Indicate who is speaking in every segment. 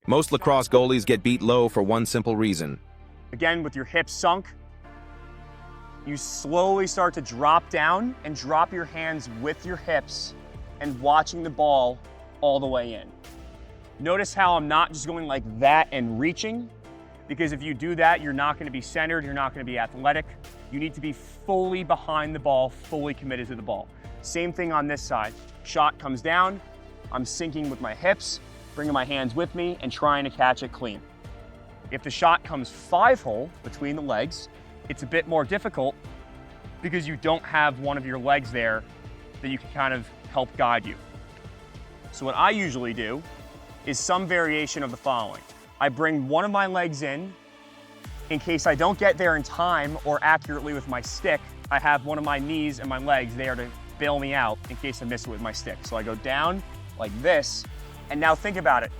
Speaker 1: Most lacrosse goalies get beat low for one simple reason.
Speaker 2: Again, with your hips sunk, you slowly start to drop down and drop your hands with your hips and watching the ball all the way in. Notice how I'm not just going like that and reaching, because if you do that, you're not going to be centered, you're not going to be athletic. You need to be fully behind the ball, fully committed to the ball. Same thing on this side. Shot comes down, I'm sinking with my hips, bringing my hands with me and trying to catch it clean. If the shot comes 5-hole between the legs, it's a bit more difficult because you don't have one of your legs there that you can kind of help guide you. So what I usually do is some variation of the following. I bring one of my legs in case I don't get there in time or accurately with my stick. I have one of my knees and my legs there to bail me out in case I miss it with my stick. So I go down like this, and now think about it.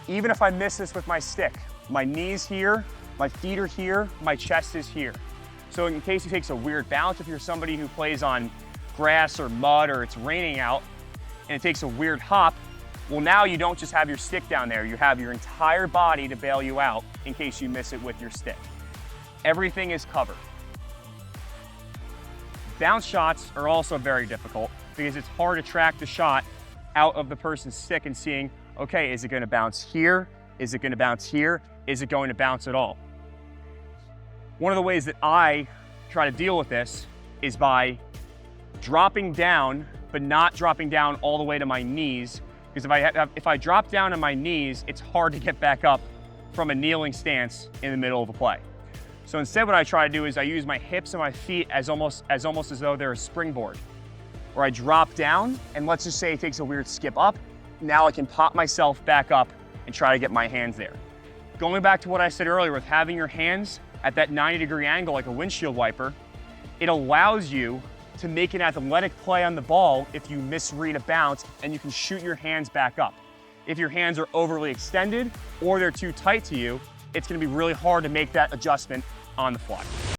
Speaker 2: Even if I miss this with my stick, my knees here, my feet are here, my chest is here. So in case it takes a weird bounce, if you're somebody who plays on grass or mud or it's raining out and it takes a weird hop, well, now you don't just have your stick down there, you have your entire body to bail you out in case you miss it with your stick. Everything is covered. Bounce shots are also very difficult because it's hard to track the shot out of the person's stick and seeing, okay, is it going to bounce here? Is it going to bounce here? Is it going to bounce at all? One of the ways that I try to deal with this is by dropping down, but not dropping down all the way to my knees. Because if I drop down on my knees, it's hard to get back up from a kneeling stance in the middle of a play. So instead what I try to do is I use my hips and my feet as almost as though they're a springboard. Where I drop down, and let's just say it takes a weird skip up, now I can pop myself back up and try to get my hands there. Going back to what I said earlier with having your hands at that 90-degree angle like a windshield wiper, it allows you to make an athletic play on the ball if you misread a bounce, and you can shoot your hands back up. If your hands are overly extended or they're too tight to you, it's going to be really hard to make that adjustment on the fly.